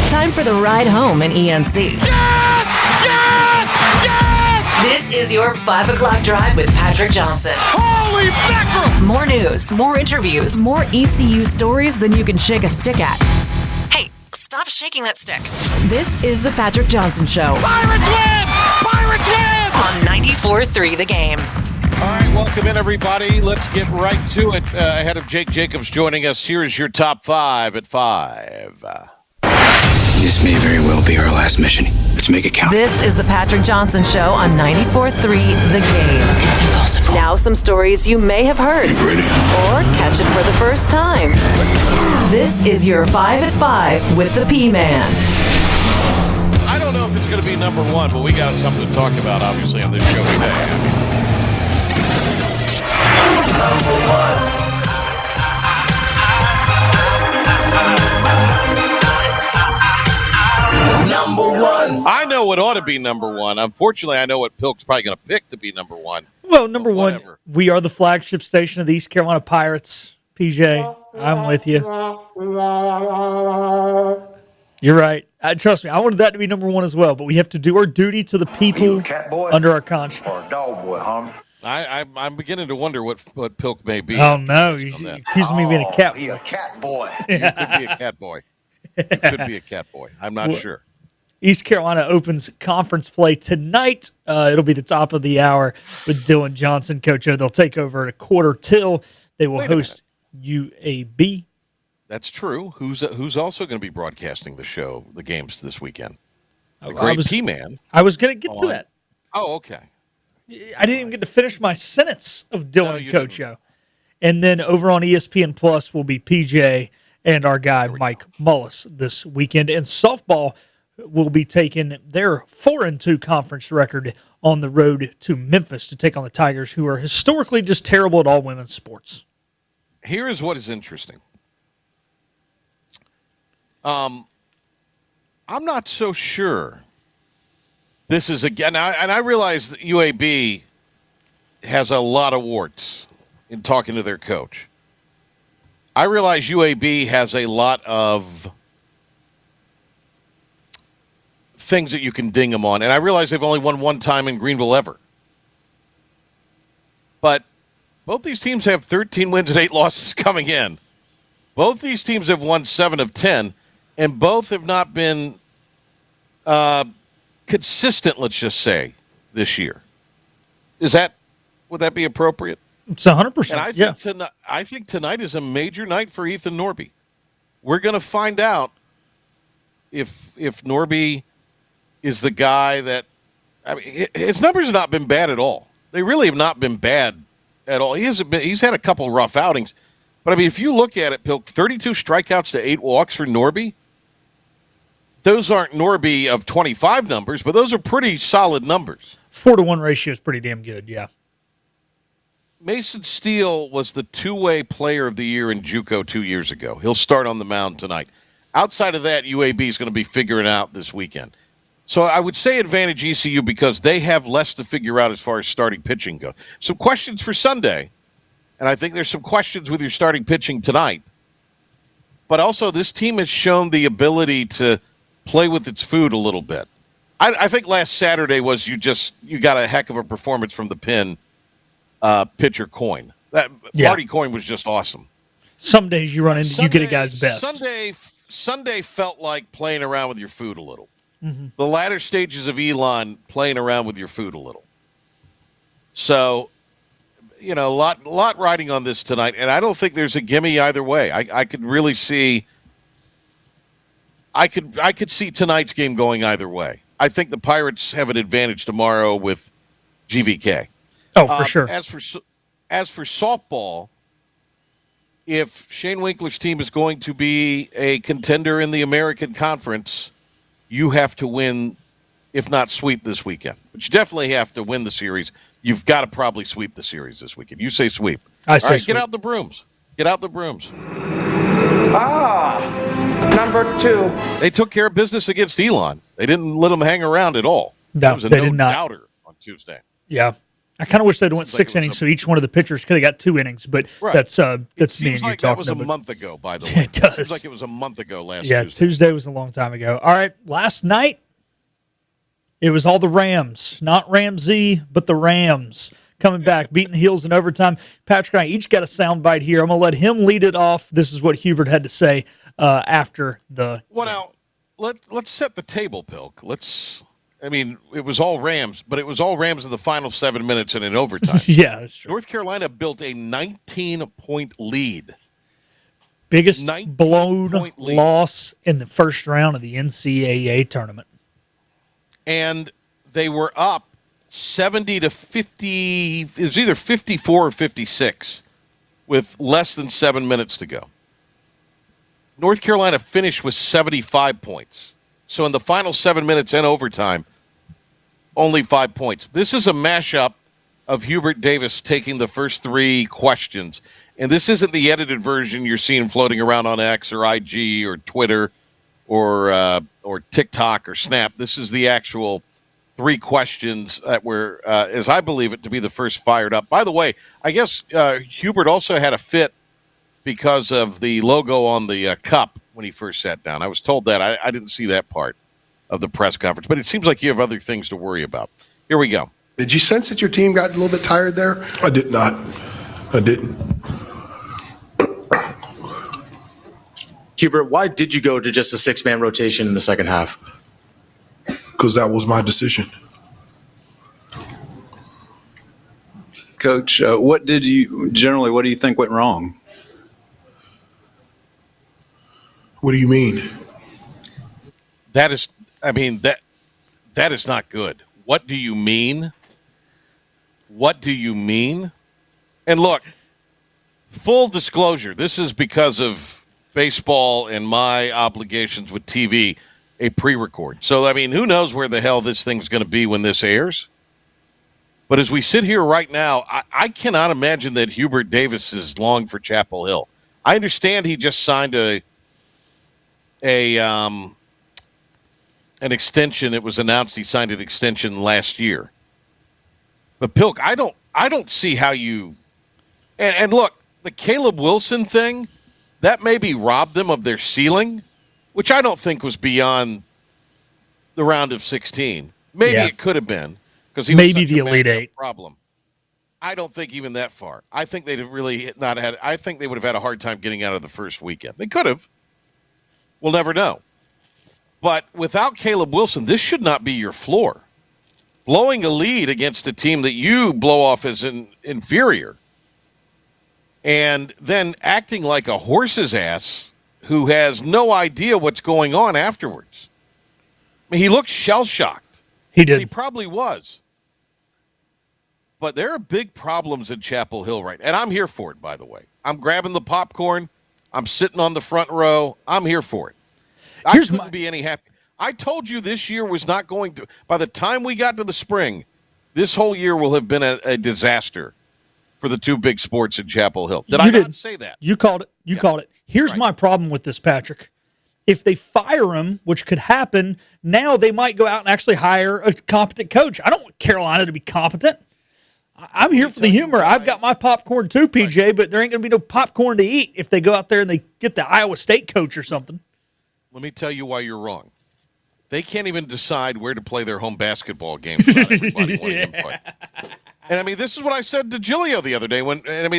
Time for the ride home in ENC. Yes! Yes! Yes! This is your 5 o'clock drive with Patrick Johnson. Holy mackerel! More news, more interviews, more ECU stories than you can shake a stick at. Hey, stop shaking that stick. This is the Patrick Johnson Show. Pirates win! Pirates win! On 94.3 The Game. All right, welcome in, everybody. Let's get right to it. Ahead of Jake Jacobs joining us, here is your top 5 at 5. This may very well be our last mission. Let's make it count. This is the Patrick Johnson Show on 94.3 The Game. It's impossible. Now some stories you may have heard. You ready? Or catch it for the first time. This is your 5 at 5 with the P-Man. I don't know if it's going to be number 1, but we got something to talk about, obviously, on this show today. Number 1. Number 1. I know what ought to be number 1. Unfortunately, I know what Pilk's probably going to pick to be number 1. Well, number 1, we are the flagship station of the East Carolina Pirates. PJ, I'm with you. You're right. Trust me, I wanted that to be number 1 as well, but we have to do our duty to the people under our contract. Or a dog boy, huh? I'm beginning to wonder what Pilk may be. Oh, no. You're accusing me of being a cat boy. He a cat boy. You could be a cat boy. You could be a cat boy. I'm not sure. East Carolina opens conference play tonight. It'll be the top of the hour with Dylan Johnson, Coach O. They'll take over at 1:45. They will host UAB. That's true. Who's also going to be broadcasting the games this weekend? The great P-Man. I was going to get to that. Oh, okay. I didn't even get to finish my sentence of Dylan and Coach O. And then over on ESPN Plus will be PJ and our guy Mike Mullis this weekend. And softball will be taking their 4-2 conference record on the road to Memphis to take on the Tigers, who are historically just terrible at all women's sports. Here is what is interesting. I'm not so sure. This is again, and I realize that UAB has a lot of warts in talking to their coach. I realize UAB has a lot of things that you can ding them on, and I realize they've only won one time in Greenville ever. But both these teams have 13 wins and 8 losses coming in. Both these teams have won 7 of 10, and both have not been consistent, let's just say, this year. Would that be appropriate? It's 100%. And I think tonight is a major night for Ethan Norby. We're going to find out if Norby is the guy that, I mean, his numbers have not been bad at all. They really have not been bad at all. He's had a couple rough outings, but I mean, if you look at it, Pilk, 32 strikeouts to 8 walks for Norby. Those aren't Norby of 25 numbers, but those are pretty solid numbers. 4-to-1 ratio is pretty damn good, yeah. Mason Steele was the two-way player of the year in JUCO 2 years ago. He'll start on the mound tonight. Outside of that, UAB is going to be figuring out this weekend. So I would say advantage ECU because they have less to figure out as far as starting pitching goes. Some questions for Sunday, and I think there's some questions with your starting pitching tonight. But also, this team has shown the ability to play with its food a little bit. I think last Saturday was you got a heck of a performance from the pin pitcher Coyne. Marty Coyne was just awesome. Some days you run into you get a guy's best. Sunday felt like playing around with your food a little. Mm-hmm. The latter stages of Elon playing around with your food a little. So, a lot riding on this tonight, and I don't think there's a gimme either way. I could really see. I could see tonight's game going either way. I think the Pirates have an advantage tomorrow with GVK. Oh, for sure. As for softball, if Shane Winkler's team is going to be a contender in the American Conference, you have to win, if not sweep this weekend. But you definitely have to win the series. You've got to probably sweep the series this weekend. You say sweep. I say sweep. Get out the brooms. Get out the brooms. Number 2. They took care of business against Elon. They didn't let them hang around at all. No, It was a they did not. doubter on Tuesday. Yeah. I kind of wish they'd went Seems like six it was innings, so each one of the pitchers could have got 2 innings. But Right. that's me and Seems you like talking that was a about. month ago, by the way. It does. Seems like it was a month ago last Yeah, Tuesday. Tuesday was a long time ago. All right, last night it was all the Rams, not Ramsey, but the Rams coming back, beating the Heels in overtime. Patrick and I each got a soundbite here. I'm going to let him lead it off. This is what Hubert had to say after the. Well, now let's set the table, Pilk. It was all Rams, but it was all Rams in the final 7 minutes and in overtime. Yeah, that's true. North Carolina built a 19-point lead. Biggest blown 19-point lead. loss in the first round of the NCAA tournament. And they were up 70 to 50. It was either 54 or 56 with less than 7 minutes to go. North Carolina finished with 75 points. So in the final 7 minutes and overtime, only 5 points. This is a mashup of Hubert Davis taking the first 3 questions. And this isn't the edited version you're seeing floating around on X or IG or Twitter or TikTok or Snap. This is the actual 3 questions that were, as I believe it, to be the first fired up. By the way, I guess Hubert also had a fit because of the logo on the cup when he first sat down. I was told that. I didn't see that part of the press conference, but it seems like you have other things to worry about. Here we go. Did you sense that your team got a little bit tired there? I did not. I didn't. Hubert, why did you go to just a 6-man rotation in the second half? Because that was my decision. Coach, what do you think went wrong? What do you mean? That is not good. What do you mean? What do you mean? And look, full disclosure, this is because of baseball and my obligations with TV, a pre-record. So, who knows where the hell this thing's going to be when this airs? But as we sit here right now, I cannot imagine that Hubert Davis is long for Chapel Hill. I understand he just signed an extension. It was announced he signed an extension last year. But Pilk, I don't see how you and look, the Caleb Wilson thing, that maybe robbed them of their ceiling, which I don't think was beyond the round of 16. Maybe it could have been because he maybe was the Elite Eight problem. I don't think even that far. I think they'd really not had. I think they would have had a hard time getting out of the first weekend. They could have. We'll never know. But without Caleb Wilson, this should not be your floor. Blowing a lead against a team that you blow off as inferior, and then acting like a horse's ass who has no idea what's going on afterwards. He looked shell-shocked. He did. He probably was. But there are big problems in Chapel Hill right now. And I'm here for it, by the way. I'm grabbing the popcorn. I'm sitting on the front row. I'm here for it. I couldn't be any happier. I told you this year was not going to – by the time we got to the spring, this whole year will have been a disaster for the 2 big sports in Chapel Hill. Did I not say that? You called it. You called it. Here's my problem with this, Patrick. If they fire him, which could happen, now they might go out and actually hire a competent coach. I don't want Carolina to be competent. I'm here for the humor. I've got my popcorn too, PJ, but there ain't going to be no popcorn to eat if they go out there and they get the Iowa State coach or something. Let me tell you why you're wrong. They can't even decide where to play their home basketball games without everybody wanting input. And, this is what I said to Giglio the other day.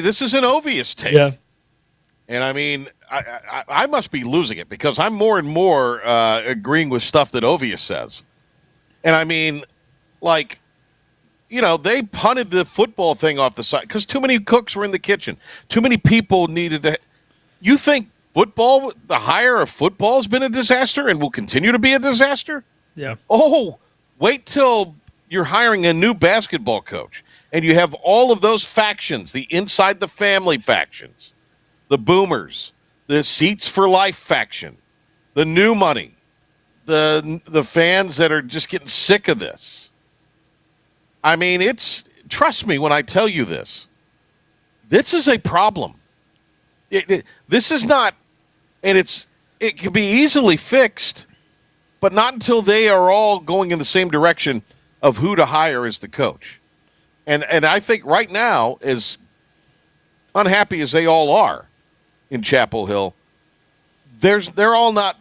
This is an Ovius tape. Yeah. And, I must be losing it because I'm more and more agreeing with stuff that Ovius says. And, they punted the football thing off the side because too many cooks were in the kitchen. Too many people needed to – you think football, the hire of football has been a disaster and will continue to be a disaster? Yeah. Oh, wait till you're hiring a new basketball coach and you have all of those factions, the inside the family factions, the boomers, the seats for life faction, the new money, the fans that are just getting sick of this. Trust me when I tell you this. This is a problem. This is not, and it can be easily fixed, but not until they are all going in the same direction of who to hire as the coach. And I think right now, as unhappy as they all are in Chapel Hill, they're all not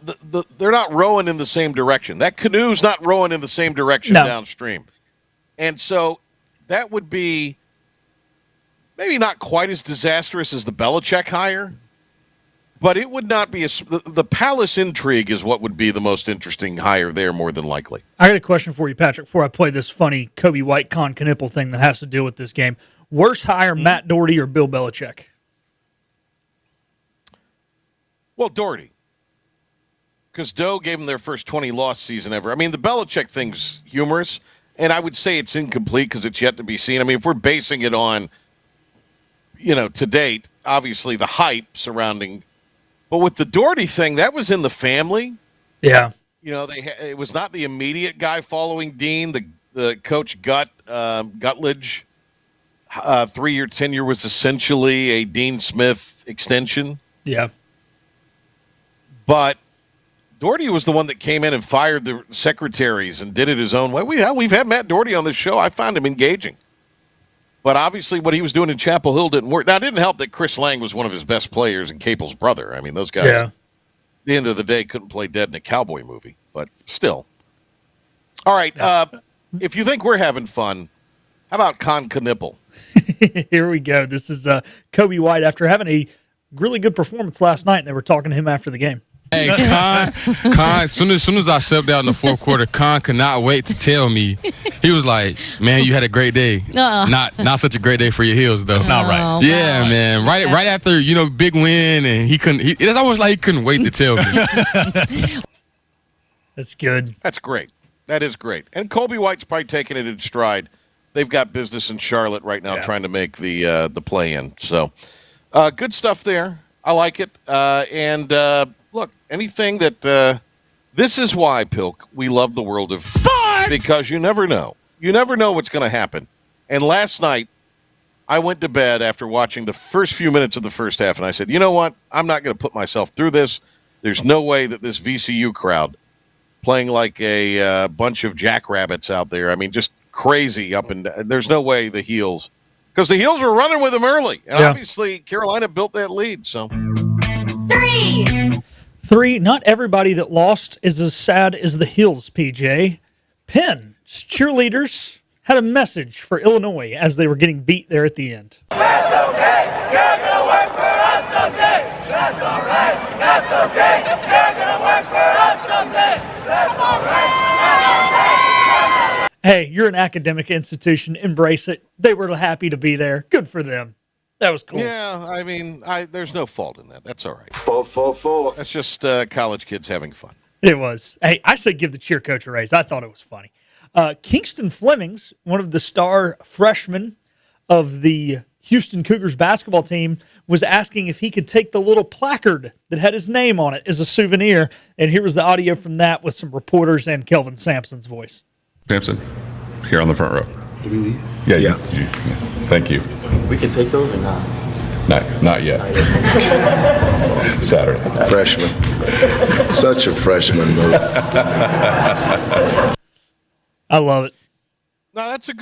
they're not rowing in the same direction. That canoe's not rowing in the same direction downstream. And so that would be maybe not quite as disastrous as the Belichick hire, but it would not be the Palace intrigue is what would be the most interesting hire there, more than likely. I got a question for you, Patrick, before I play this funny Kobe White Con Knippel thing that has to deal with this game. Worst hire, Matt Doherty or Bill Belichick? Well, Doherty. Because Doe gave them their first 20-loss season ever. I mean, the Belichick thing's humorous, and I would say it's incomplete because it's yet to be seen. I mean, if we're basing it on, to date, obviously the hype surrounding. But with the Doherty thing, that was in the family. Yeah. It was not the immediate guy following Dean. The coach Gutledge 3-year tenure was essentially a Dean Smith extension. Yeah. But Doherty was the one that came in and fired the secretaries and did it his own way. We've had Matt Doherty on this show. I found him engaging. But obviously what he was doing in Chapel Hill didn't work. Now, it didn't help that Chris Lang was one of his best players and Capel's brother. I mean, those guys, at the end of the day, couldn't play dead in a cowboy movie. But still. All right. If you think we're having fun, how about Con Knippel? Here we go. This is Kobe White after having a really good performance last night, and they were talking to him after the game. Hey, Con, as soon as I subbed out in the fourth quarter, Con could not wait to tell me. He was like, man, you had a great day. Not such a great day for your heels, though. That's not right. Yeah, man. Right after, big win, and it's almost like he couldn't wait to tell me. That's good. That's great. That is great. And Kobe White's probably taking it in stride. They've got business in Charlotte right now trying to make the play-in. So good stuff there. I like it. Look, anything that this is why, Pilk, we love the world of sports, because you never know. You never know what's going to happen. And last night, I went to bed after watching the first few minutes of the first half, and I said, you know what? I'm not going to put myself through this. There's no way that this VCU crowd playing like a bunch of jackrabbits out there, I mean, just crazy up and down. There's no way the Heels, because the Heels were running with them early. And obviously, Carolina built that lead. So 3. Not everybody that lost is as sad as the Heels, PJ. Penn's cheerleaders had a message for Illinois as they were getting beat there at the end. That's okay. You're going to work for us someday. That's all right. That's okay. You're going to work for us someday. That's all right. Hey, you're an academic institution. Embrace it. They were happy to be there. Good for them. That was cool. Yeah, I mean, there's no fault in that. That's all right. 4. That's just college kids having fun. It was. Hey, I said give the cheer coach a raise. I thought it was funny. Kingston Flemings, one of the star freshmen of the Houston Cougars basketball team, was asking if he could take the little placard that had his name on it as a souvenir. And here was the audio from that with some reporters and Kelvin Sampson's voice. Sampson, here on the front row. Do we leave? Yeah. Thank you. We can take those or not? Not yet. Saturday. Freshman. Such a freshman move. I love it. No, that's a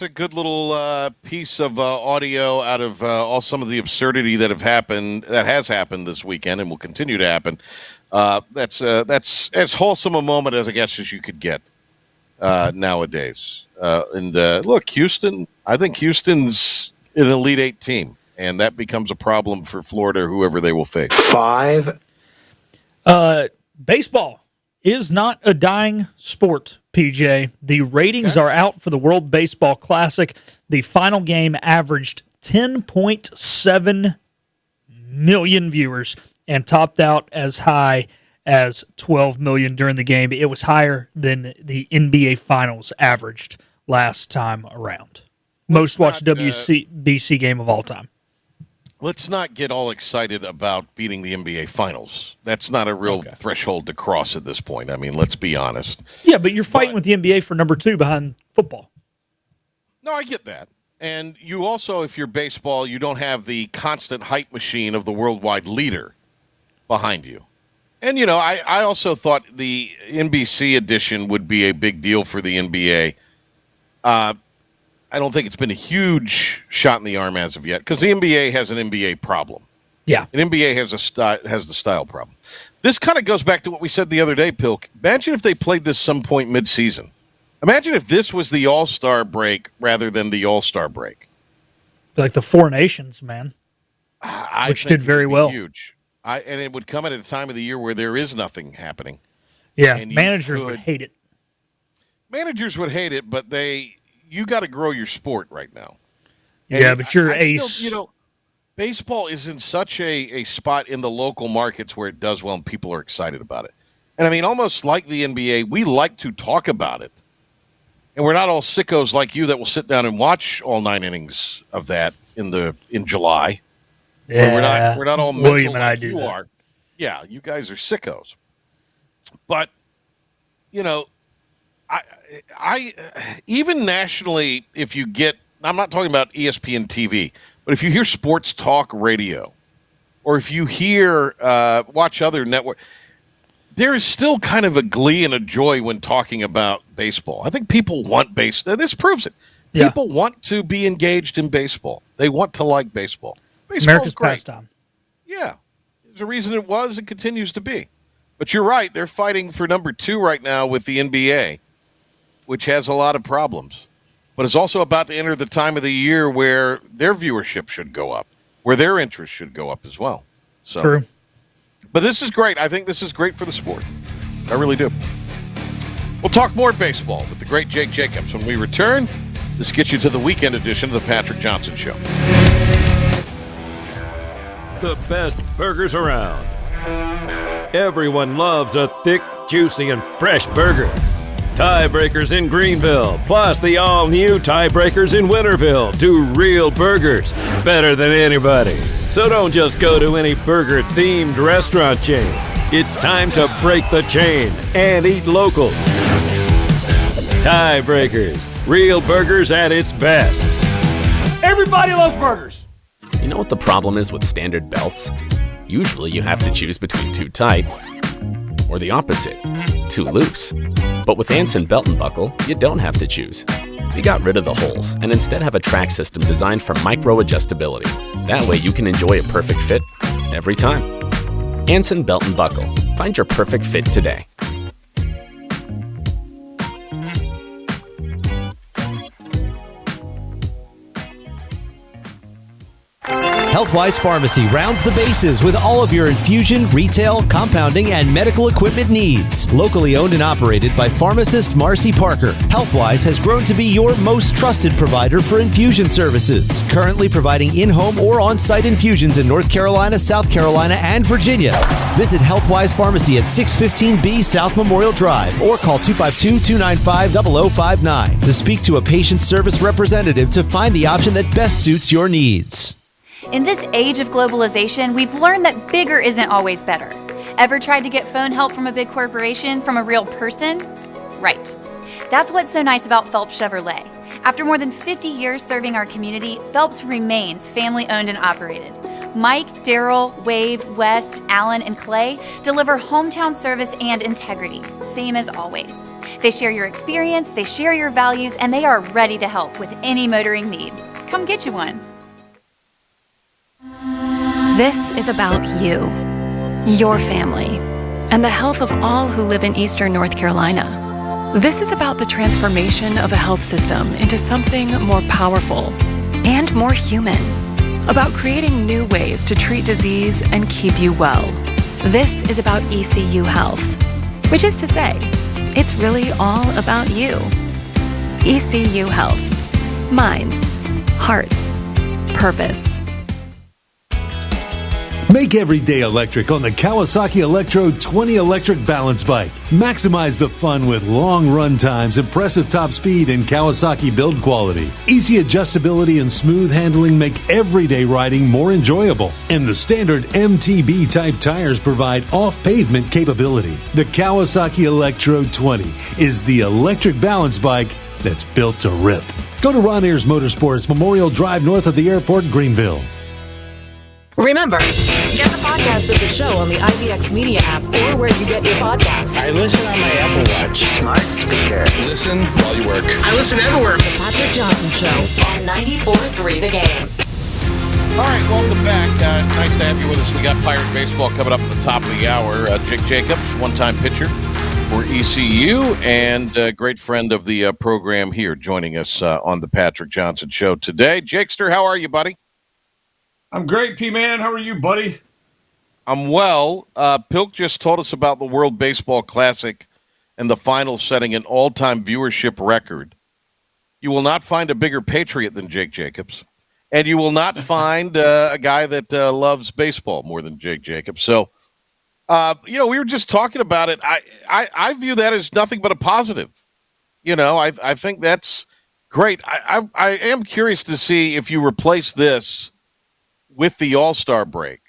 good little piece of audio out of all some of the absurdity that has happened this weekend and will continue to happen. That's as wholesome a moment as I guess as you could get nowadays. Look, Houston. I think Houston's an Elite Eight team, and that becomes a problem for Florida or whoever they will face. 5. Baseball is not a dying sport, PJ. The ratings are out for the World Baseball Classic. The final game averaged 10.7 million viewers and topped out as high as 12 million during the game. It was higher than the NBA Finals averaged last time around. Most watched WBC game of all time. Let's not get all excited about beating the NBA Finals. That's not a real threshold to cross at this point. I mean, let's be honest. Yeah, but you're fighting with the NBA for number 2 behind football. No, I get that. And you also, if you're baseball, you don't have the constant hype machine of the worldwide leader behind you. And, I also thought the NBC edition would be a big deal for the NBA. I don't think it's been a huge shot in the arm as of yet because the NBA has an NBA problem. Yeah. An NBA has the style problem. This kind of goes back to what we said the other day, Pilk. Imagine if they played this some point mid-season. Imagine if this was the All-Star break rather than the All-Star break. Like the Four Nations, man, which did very well. Huge. And it would come at a time of the year where there is nothing happening. Yeah, managers would hate it. Managers would hate it, but you got to grow your sport right now. Yeah, but you're ace. Still, baseball is in such a spot in the local markets where it does well and people are excited about it. And I mean, almost like the NBA, we like to talk about it. And we're not all sickos like you that will sit down and watch all 9 innings of that in July. Yeah, we're not all William and I like do you that. are. Yeah, you guys are sickos. But I even nationally, if you get, I'm not talking about ESPN TV, but if you hear sports talk radio, or if you hear watch other network, there is still kind of a glee and a joy when talking about baseball. I think people want baseball. This proves it. Yeah. People want to be engaged in baseball. They want to like baseball. It's America's pastime. Yeah. There's a reason it was and continues to be. But you're right. They're fighting for number 2 right now with the NBA, which has a lot of problems. But it's also about to enter the time of the year where their viewership should go up, where their interest should go up as well. So, True. But this is great. I think this is great for the sport. I really do. We'll talk more baseball with the great Jake Jacobs when we return. This gets you to the weekend edition of the Patrick Johnson Show. The best burgers around. Everyone loves a thick, juicy, and fresh burger. Tiebreakers in Greenville, plus the all-new Tiebreakers in Winterville. Do real burgers better than anybody. So don't just go to any burger-themed restaurant chain. It's time to break the chain and eat local. Tiebreakers, real burgers at its best. Everybody loves burgers. You know what the problem is with standard belts? Usually you have to choose between too tight or the opposite, too loose. But with Anson Belt and Buckle, you don't have to choose. We got rid of the holes and instead have a track system designed for micro-adjustability. That way you can enjoy a perfect fit every time. Anson Belt and Buckle. Find your perfect fit today. Healthwise Pharmacy rounds the bases with all of your infusion, retail, compounding, and medical equipment needs. Locally owned and operated by pharmacist Marcy Parker, Healthwise has grown to be your most trusted provider for infusion services. Currently providing in-home or on-site infusions in North Carolina, South Carolina, and Virginia. Visit Healthwise Pharmacy at 615B South Memorial Drive or call 252-295-0059 to speak to a patient service representative to find the option that best suits your needs. In this age of globalization, we've learned that bigger isn't always better. Ever tried to get phone help from a big corporation from a real person? Right. That's what's so nice about Phelps Chevrolet. After more than 50 years serving our community, Phelps remains family-owned and operated. Mike, Daryl, Wave, West, Alan, and Clay deliver hometown service and integrity, same as always. They share your experience, they share your values, and they are ready to help with any motoring need. Come get you one. This is about you, your family, and the health of all who live in Eastern North Carolina. This is about the transformation of a health system into something more powerful and more human, about creating new ways to treat disease and keep you well. This is about ECU Health, which is to say, it's really all about you. ECU Health. Minds, hearts, purpose. Make every day electric on the Kawasaki Electro 20 electric balance bike. Maximize the fun with long run times, impressive top speed, and Kawasaki build quality. Easy adjustability and smooth handling make everyday riding more enjoyable. And the standard MTB type tires provide off-pavement capability. The Kawasaki Electro 20 is the electric balance bike that's built to rip. Go to Ron Ayers Motorsports, Memorial Drive north of the airport, Greenville. Remember, get the podcast of the show on the IVX Media app or where you get your podcasts. I listen on my Apple Watch. Smart speaker. Listen while you work. I listen everywhere. The Patrick Johnson Show on 94.3 The Game. All right, welcome back. Nice to have you with us. We got Pirate Baseball coming up at the top of the hour. Jake Jacobs, one-time pitcher for ECU and a great friend of the program here, joining us on the Patrick Johnson Show today. Jakester, how are you, buddy? I'm great, P-Man. How are you, buddy? I'm well. Pilk just told us about the World Baseball Classic and the final setting an all-time viewership record. You will not find a bigger patriot than Jake Jacobs. And you will not find a guy that loves baseball more than Jake Jacobs. So, we were just talking about it. I view that as nothing but a positive. I think that's great. I am curious to see if you replace this with the All-Star break.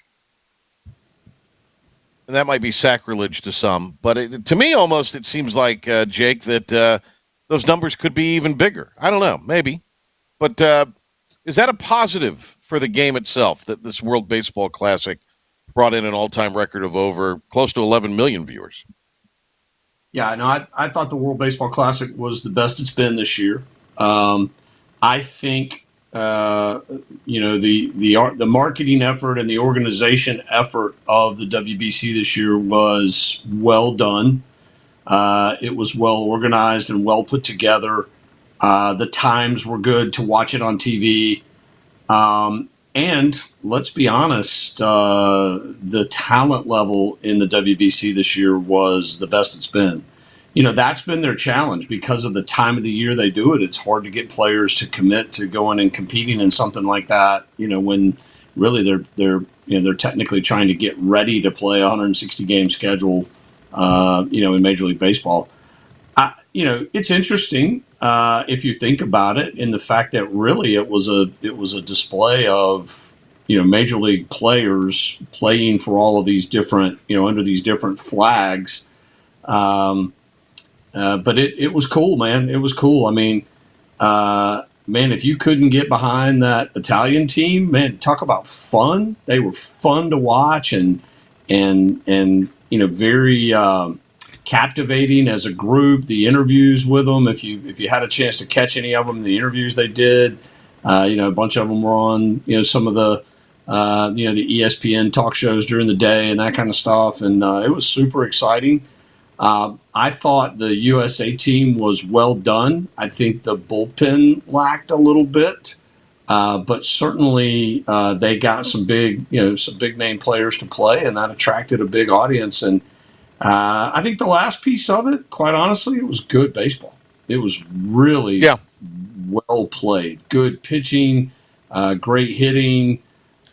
And that might be sacrilege to some. But to me, almost, it seems like, Jake, that those numbers could be even bigger. I don't know. Maybe. But is that a positive for the game itself, that this World Baseball Classic brought in an all-time record of over close to 11 million viewers? Yeah, no, I thought the World Baseball Classic was the best it's been this year. I think the marketing effort and the organization effort of the WBC this year was well done. It was well organized and well put together. The times were good to watch it on TV. And let's be honest, the talent level in the WBC this year was the best it's been. That's been their challenge because of the time of the year they do it. It's hard to get players to commit to going and competing in something like that, when really they're technically trying to get ready to play a 160 game schedule, in Major League Baseball. It's interesting if you think about it, in the fact that really it was a display of Major League players playing for all of these different under these different flags. But it was cool, man. It was cool. I mean, if you couldn't get behind that Italian team, man, talk about fun. They were fun to watch and very captivating as a group. The interviews with them, if you had a chance to catch any of them, the interviews they did, a bunch of them were on some of the the ESPN talk shows during the day and that kind of stuff, and it was super exciting. I thought the USA team was well done. I think the bullpen lacked a little bit, but certainly they got some big name players to play, and that attracted a big audience. And I think the last piece of it, quite honestly, it was good baseball. It was really well played, good pitching, great hitting.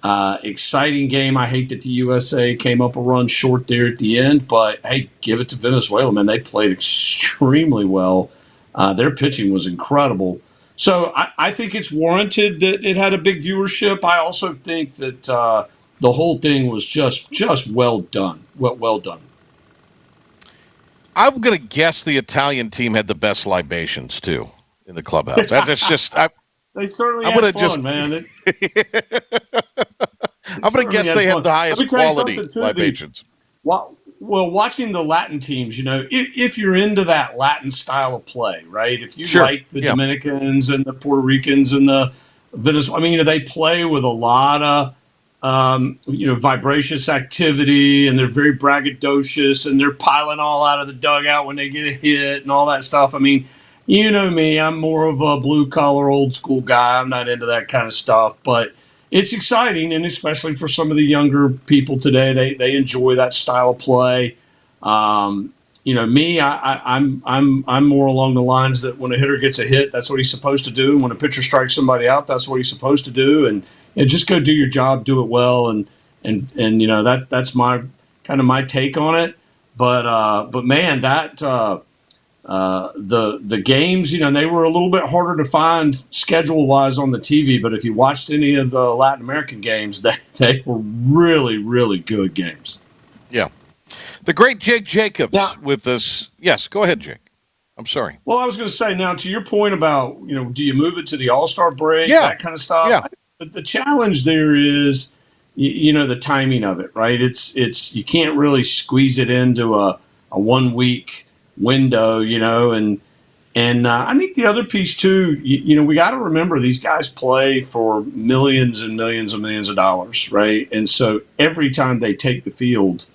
Exciting game. I hate that the USA came up a run short there at the end, but hey, give it to Venezuela, man. They played extremely well. Their pitching was incredible. So I think it's warranted that it had a big viewership. I also think that the whole thing was just well done. Well done. I'm going to guess the Italian team had the best libations, too, in the clubhouse. That's just... They certainly had fun, man. I'm going to guess they have the highest quality libations. Well, watching the Latin teams, if you're into that Latin style of play, right? If you like the Dominicans and the Puerto Ricans and the Venezuela, they play with a lot of, vibracious activity, and they're very braggadocious, and they're piling all out of the dugout when they get a hit and all that stuff. I mean, you know me, I'm more of a blue-collar, old-school guy. I'm not into that kind of stuff, but it's exciting, and especially for some of the younger people today, they enjoy that style of play. Me, I'm more along the lines that when a hitter gets a hit, that's what he's supposed to do. And when a pitcher strikes somebody out, that's what he's supposed to do. And just go do your job, do it well, and that's my kind of my take on it. But man, that the games, they were a little bit harder to find schedule wise on the TV. But if you watched any of the Latin American games, they were really, really good games. Yeah. The great Jake Jacobs with us. Yes, go ahead, Jake. I'm sorry. Well, I was going to say, now to your point about, do you move it to the All-Star break, that kind of stuff? Yeah. The challenge there is, the timing of it, right? It's you can't really squeeze it into a 1 week window, and I think the other piece too, we got to remember these guys play for millions and millions and millions of dollars, right? And so every time they take the field,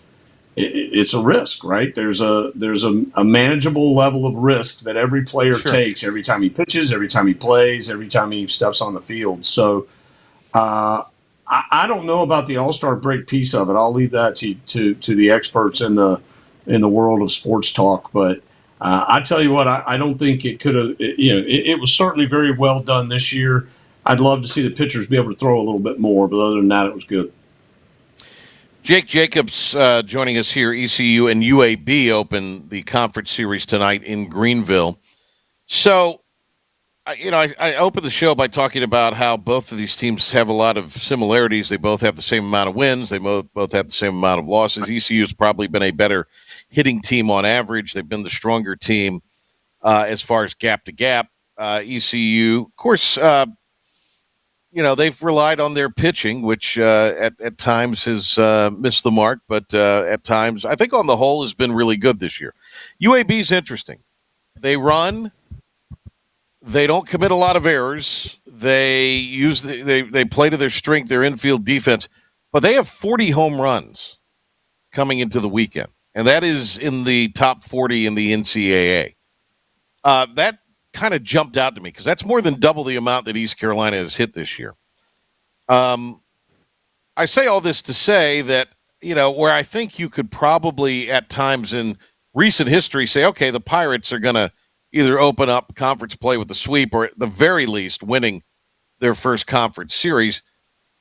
it's a risk, right? There's a manageable level of risk that every player takes every time he pitches, every time he plays, every time he steps on the field. So I don't know about the All-Star break piece of it. I'll leave that to the experts in the world of sports talk. But I tell you what, I don't think it could have. It was certainly very well done this year. I'd love to see the pitchers be able to throw a little bit more, but other than that, it was good. Jake Jacobs joining us here. ECU and UAB open the conference series tonight in Greenville. So, I opened the show by talking about how both of these teams have a lot of similarities. They both have the same amount of wins. They both have the same amount of losses. ECU has probably been a better hitting team on average. They've been the stronger team as far as gap to gap. ECU, of course, they've relied on their pitching, which at times has missed the mark, but at times, I think on the whole, has been really good this year. UAB is interesting. They run. They don't commit a lot of errors. They they play to their strength, their infield defense, but they have 40 home runs coming into the weekend, and that is in the top 40 in the NCAA. That kind of jumped out to me because that's more than double the amount that East Carolina has hit this year. I say all this to say that, where I think you could probably at times in recent history say, okay, the Pirates are going to either open up conference play with the sweep or at the very least winning their first conference series.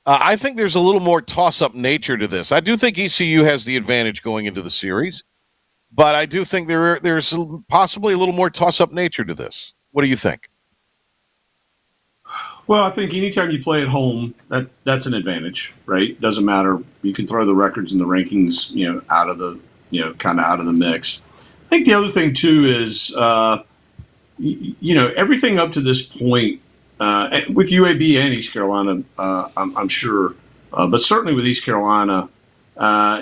I think there's a little more toss-up nature to this. I do think ECU has the advantage going into the series, but I do think there's possibly a little more toss-up nature to this. What do you think? Well, I think anytime you play at home, that's an advantage, right? Doesn't matter. You can throw the records and the rankings, out of the, kind of out of the mix. I think the other thing too is, everything up to this point with UAB and East Carolina, I'm sure, but certainly with East Carolina,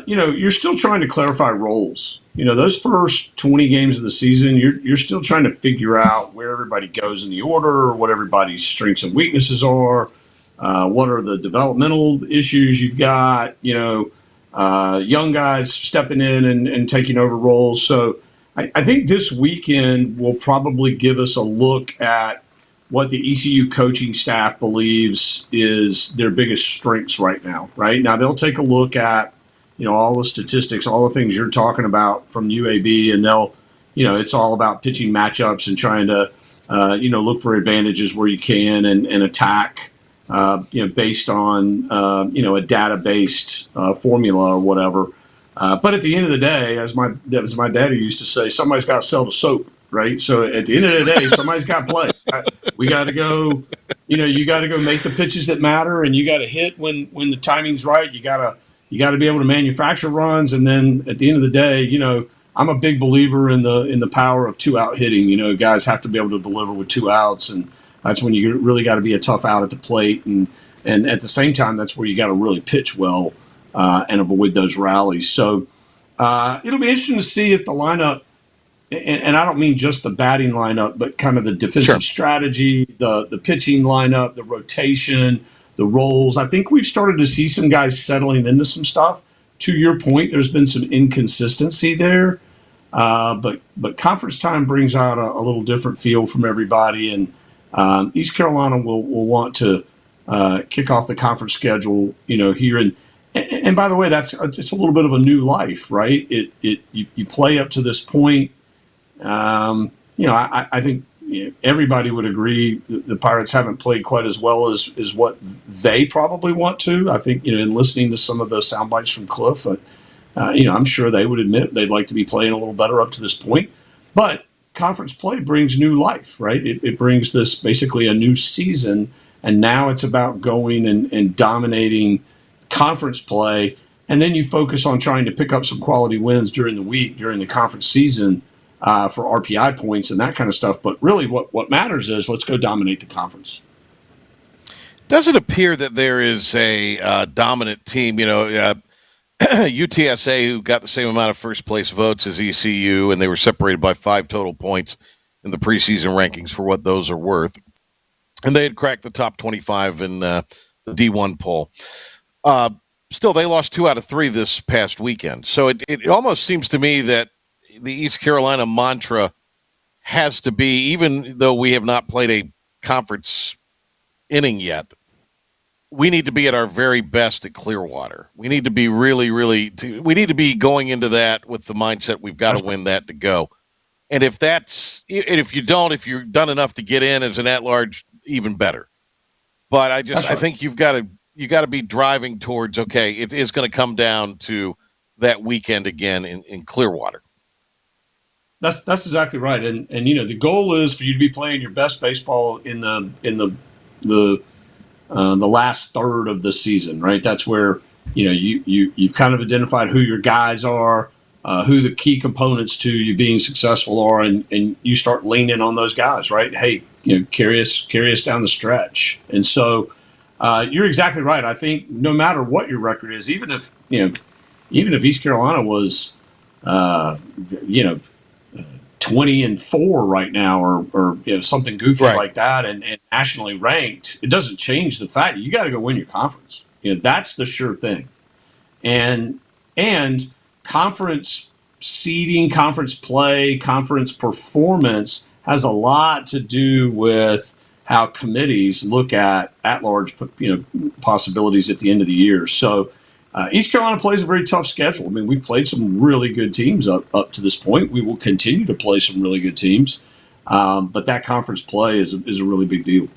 you're still trying to clarify roles. Those first 20 games of the season, you're still trying to figure out where everybody goes in the order, what everybody's strengths and weaknesses are, what are the developmental issues you've got, young guys stepping in and taking over roles. So I think this weekend will probably give us a look at what the ECU coaching staff believes is their biggest strengths right now. Right now, they'll take a look at all the statistics, all the things you're talking about from UAB, and they'll, it's all about pitching matchups and trying to, look for advantages where you can and attack, based on, a data-based formula or whatever. But at the end of the day, as my daddy used to say, somebody's got to sell the soap, right? So at the end of the day, somebody's got to play. We got to go, you got to go make the pitches that matter, and you got to hit when the timing's right. You got to be able to manufacture runs, and then at the end of the day, I'm a big believer in the power of 2-out hitting. Guys have to be able to deliver with 2 outs, and that's when you really got to be a tough out at the plate, and at the same time, that's where you got to really pitch well. And avoid those rallies. So it'll be interesting to see if the lineup, and I don't mean just the batting lineup, but kind of the defensive strategy, the pitching lineup, the rotation, the roles. I think we've started to see some guys settling into some stuff. To your point, there's been some inconsistency there. But conference time brings out a little different feel from everybody. And East Carolina will want to kick off the conference schedule, here and by the way, it's a little bit of a new life, right? You play up to this point. I think everybody would agree the Pirates haven't played quite as well as what they probably want to. I think, in listening to some of the sound bites from Cliff, I'm sure they would admit they'd like to be playing a little better up to this point. But conference play brings new life, right? It brings this basically a new season, and now it's about going and dominating conference play, and then you focus on trying to pick up some quality wins during the week, during the conference season, for RPI points and that kind of stuff. But really what matters is let's go dominate the conference. doesn't appear that there is a dominant team. UTSA, who got the same amount of first place votes as ECU, and they were separated by 5 total points in the preseason rankings for what those are worth. And they had cracked the top 25 in the D1 poll. Still, they lost 2 out of 3 this past weekend. So it almost seems to me that the East Carolina mantra has to be, even though we have not played a conference inning yet, we need to be at our very best at Clearwater. We need to be really, we need to be going into that with the mindset we've got to win that to go. And if you're done enough to get in as an at-large, even better. But I think you got to be driving towards, okay, it is going to come down to that weekend again in Clearwater. That's exactly right. And the goal is for you to be playing your best baseball in the last third of the season, right? That's where you've kind of identified who your guys are, who the key components to you being successful are, and you start leaning on those guys, right? Hey, carry us down the stretch. And so you're exactly right. I think no matter what your record is, even if East Carolina was 20-4 right now, or something goofy like that, and nationally ranked, it doesn't change the fact that you got to go win your conference. That's the sure thing. And conference seeding, conference play, conference performance has a lot to do with how committees look at large possibilities at the end of the year. So East Carolina plays a very tough schedule. I mean, we've played some really good teams up to this point. We will continue to play some really good teams, but that conference play is a really big deal.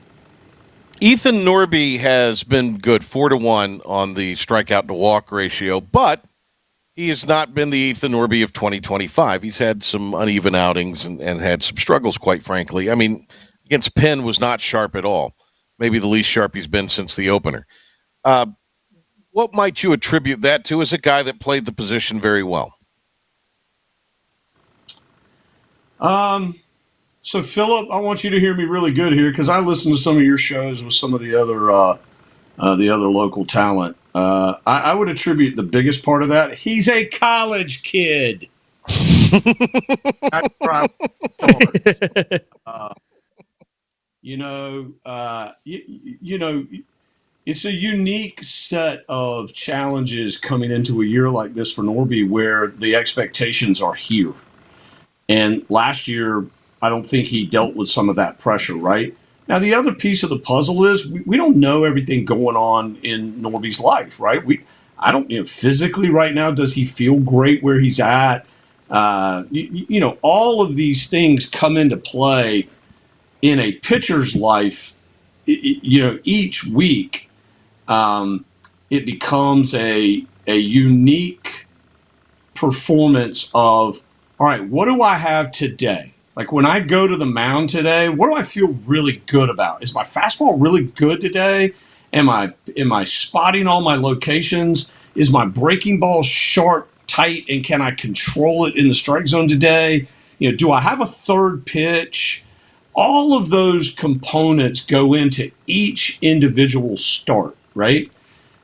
Ethan Norby has been good, 4-1 on the strikeout to walk ratio, but he has not been the Ethan Norby of 2025. He's had some uneven outings and had some struggles, quite frankly. I mean, against Penn was not sharp at all. Maybe the least sharp he's been since the opener. What might you attribute that to as a guy that played the position very well? So, Philip, I want you to hear me really good here because I listen to some of your shows with some of the other local talent. I would attribute the biggest part of that. He's a college kid. That's where it's a unique set of challenges coming into a year like this for Norby, where the expectations are here. And last year, I don't think he dealt with some of that pressure, right? Now, the other piece of the puzzle is we don't know everything going on in Norby's life, right? I don't, physically right now, does he feel great where he's at? All of these things come into play in a pitcher's life, each week. It becomes a unique performance of, all right, what do I have today? Like when I go to the mound today, what do I feel really good about? Is my fastball really good today? Am I spotting all my locations? Is my breaking ball sharp, tight, and can I control it in the strike zone today? Do I have a third pitch? All of those components go into each individual start, right?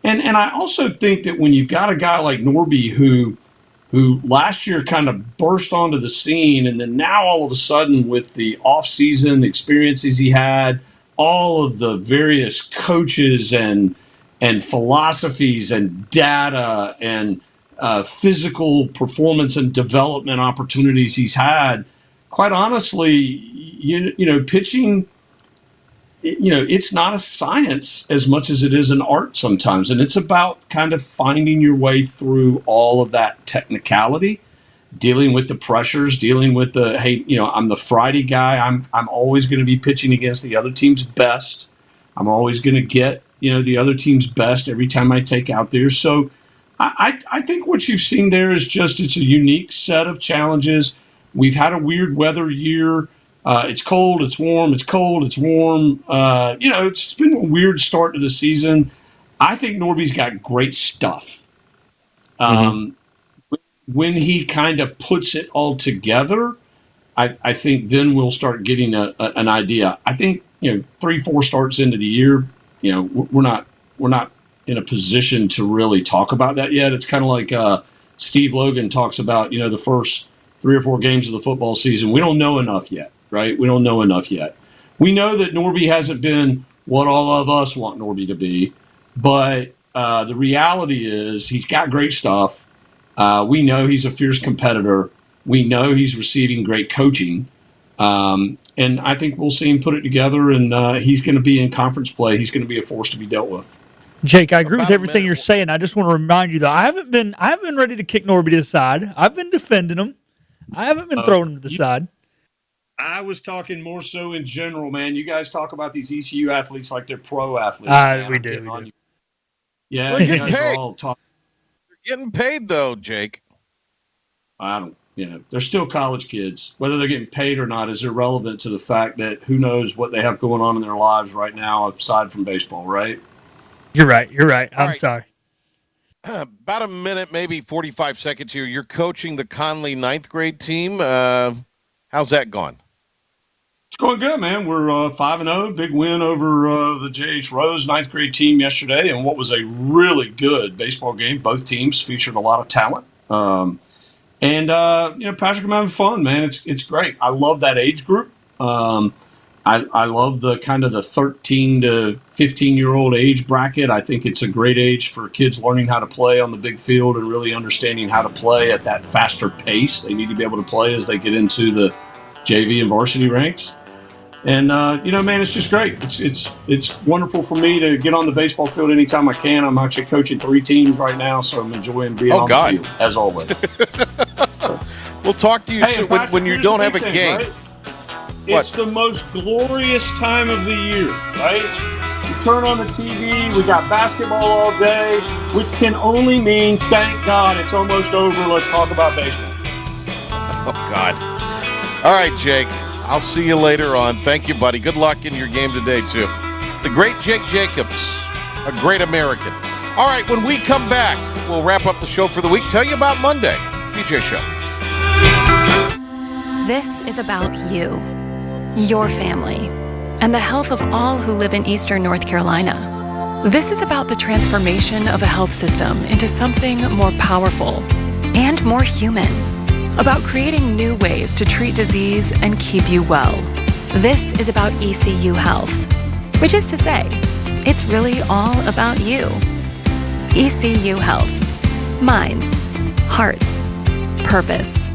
And I also think that when you've got a guy like Norby who last year kind of burst onto the scene, and then now all of a sudden with the off-season experiences he had, all of the various coaches and philosophies and data and physical performance and development opportunities he's had, quite honestly, pitching, it's not a science as much as it is an art sometimes. And it's about kind of finding your way through all of that technicality, dealing with the pressures, dealing with the, hey, I'm the Friday guy. I'm always going to be pitching against the other team's best. I'm always going to get, the other team's best every time I take out there. So I think what you've seen there is just, it's a unique set of challenges. We've had a weird weather year. It's cold, it's warm, it's cold, it's warm. It's been a weird start to the season. I think Norby's got great stuff. When he kind of puts it all together, I think then we'll start getting an idea. I think, 3-4 starts into the year, we're not in a position to really talk about that yet. It's kind of like Steve Logan talks about, the first 3 or 4 games of the football season. We don't know enough yet, right? We don't know enough yet. We know that Norby hasn't been what all of us want Norby to be, but the reality is he's got great stuff. We know he's a fierce competitor. We know he's receiving great coaching. And I think we'll see him put it together, and he's going to be in conference play. He's going to be a force to be dealt with. Jake, I agree with everything you're saying. I just want to remind you, though, I haven't been ready to kick Norby to the side. I've been defending him. I haven't been throwing him to the side. I was talking more so in general, man. You guys talk about these ECU athletes like they're pro athletes. We do. Yeah, Well, you guys are all talking. They're getting paid, though, Jake. I don't. They're still college kids. Whether they're getting paid or not is irrelevant to the fact that who knows what they have going on in their lives right now aside from baseball, right? You're right. I'm sorry. About a minute, maybe 45 seconds here. You're coaching the Conley 9th grade team. How's that gone? It's going good, man. We're 5-0. Big win over the J.H. Rose 9th grade team yesterday, and what was a really good baseball game. Both teams featured a lot of talent. Patrick, I'm having fun, man. It's great. I love that age group. I love the kind of the 13 to 15-year-old age bracket. I think it's a great age for kids learning how to play on the big field and really understanding how to play at that faster pace they need to be able to play as they get into the JV and varsity ranks. And, man, it's just great. It's wonderful for me to get on the baseball field anytime I can. I'm actually coaching 3 teams right now, so I'm enjoying being on the field, as always. We'll talk to you soon when you don't have a game. Right? It's the most glorious time of the year, right? You turn on the TV, we got basketball all day, which can only mean, thank God, it's almost over. Let's talk about baseball. Oh, God. All right, Jake. I'll see you later on. Thank you, buddy. Good luck in your game today, too. The great Jake Jacobs, a great American. All right, when we come back, we'll wrap up the show for the week. Tell you about Monday. PJ Show. This is about you, your family, and the health of all who live in Eastern North Carolina. This is about the transformation of a health system into something more powerful and more human. About creating new ways to treat disease and keep you well. This is about ECU Health, which is to say, it's really all about you. ECU Health. Minds, hearts, purpose.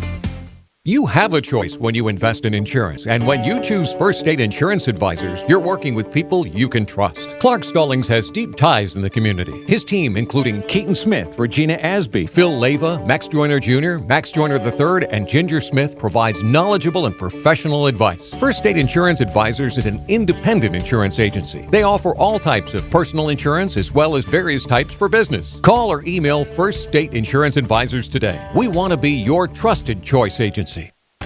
You have a choice when you invest in insurance, and when you choose First State Insurance Advisors, you're working with people you can trust. Clark Stallings has deep ties in the community. His team, including Keaton Smith, Regina Asby, Phil Leyva, Max Joyner Jr., Max Joyner III, and Ginger Smith, provides knowledgeable and professional advice. First State Insurance Advisors is an independent insurance agency. They offer all types of personal insurance as well as various types for business. Call or email First State Insurance Advisors today. We want to be your trusted choice agency.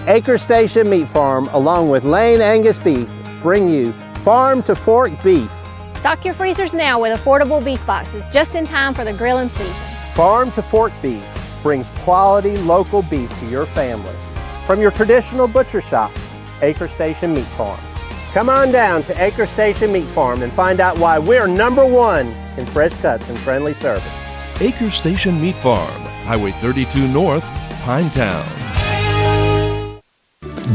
Acre Station Meat Farm, along with Lane Angus Beef, bring you farm to fork beef. Stock your freezers now with affordable beef boxes, just in time for the grilling season. Farm to fork beef brings quality local beef to your family. From your traditional butcher shop, Acre Station Meat Farm. Come on down to Acre Station Meat Farm and find out why we're #1 in fresh cuts and friendly service. Acre Station Meat Farm, Highway 32 North, Pinetown.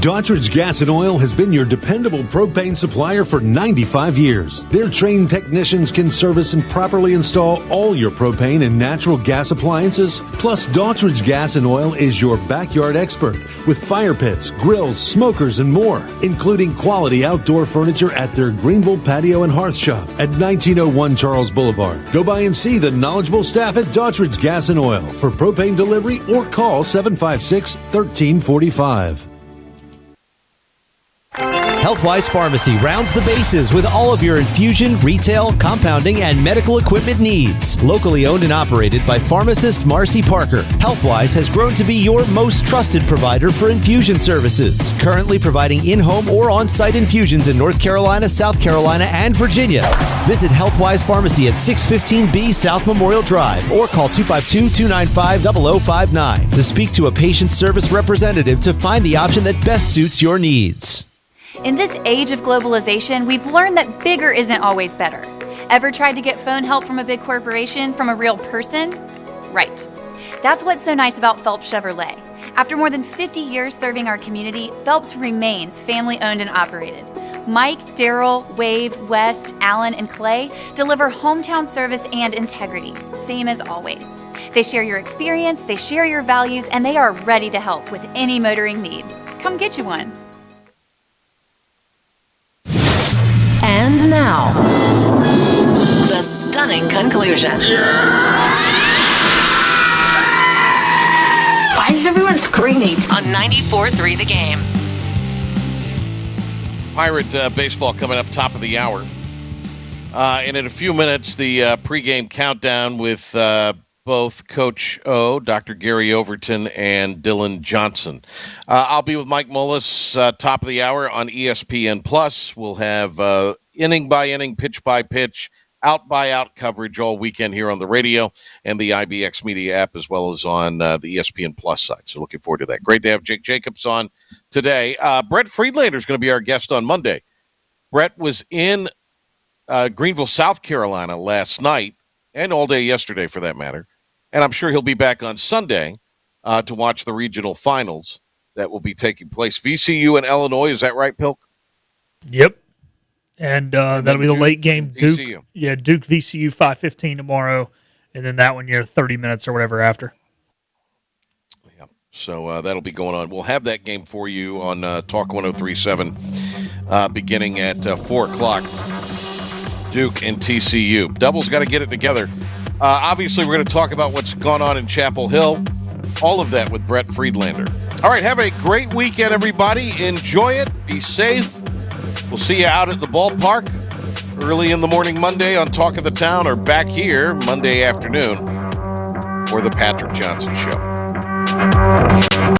Daughtridge Gas and Oil has been your dependable propane supplier for 95 years. Their trained technicians can service and properly install all your propane and natural gas appliances. Plus, Daughtridge Gas and Oil is your backyard expert with fire pits, grills, smokers, and more, including quality outdoor furniture at their Greenville Patio and Hearth Shop at 1901 Charles Boulevard. Go by and see the knowledgeable staff at Daughtridge Gas and Oil for propane delivery or call 756-1345. Healthwise Pharmacy rounds the bases with all of your infusion, retail, compounding, and medical equipment needs. Locally owned and operated by pharmacist Marcy Parker, Healthwise has grown to be your most trusted provider for infusion services. Currently providing in-home or on-site infusions in North Carolina, South Carolina, and Virginia. Visit Healthwise Pharmacy at 615B South Memorial Drive or call 252-295-0059 to speak to a patient service representative to find the option that best suits your needs. In this age of globalization, we've learned that bigger isn't always better. Ever tried to get phone help from a big corporation from a real person? Right. That's what's so nice about Phelps Chevrolet. After more than 50 years serving our community, Phelps remains family-owned and operated. Mike, Daryl, Wave, West, Alan, and Clay deliver hometown service and integrity, same as always. They share your experience, they share your values, and they are ready to help with any motoring need. Come get you one. And now, the stunning conclusion. Why is everyone screaming? On 94.3 The Game. Pirate baseball coming up top of the hour. And in a few minutes, the pregame countdown with both Coach O, Dr. Gary Overton, and Dylan Johnson. I'll be with Mike Mullis top of the hour on ESPN+. We'll have inning by inning, pitch by pitch, out by out coverage all weekend here on the radio and the IBX Media app, as well as on the ESPN Plus side. So looking forward to that. Great to have Jake Jacobs on today. Brett Friedlander is going to be our guest on Monday. Brett was in Greenville, South Carolina last night and all day yesterday for that matter. And I'm sure he'll be back on Sunday to watch the regional finals that will be taking place. VCU and Illinois, is that right, Pilk? Yep. And that'll be the late game. Duke, VCU. Yeah, Duke VCU 5:15 tomorrow, and then that one 30 minutes or whatever after. Yeah, so that'll be going on. We'll have that game for you on Talk 103.7 beginning at 4 o'clock. Duke and TCU. Double's got to get it together. Obviously, we're going to talk about what's gone on in Chapel Hill. All of that with Brett Friedlander. All right, have a great weekend, everybody. Enjoy it. Be safe. We'll see you out at the ballpark early in the morning Monday on Talk of the Town, or back here Monday afternoon for the Patrick Johnson Show.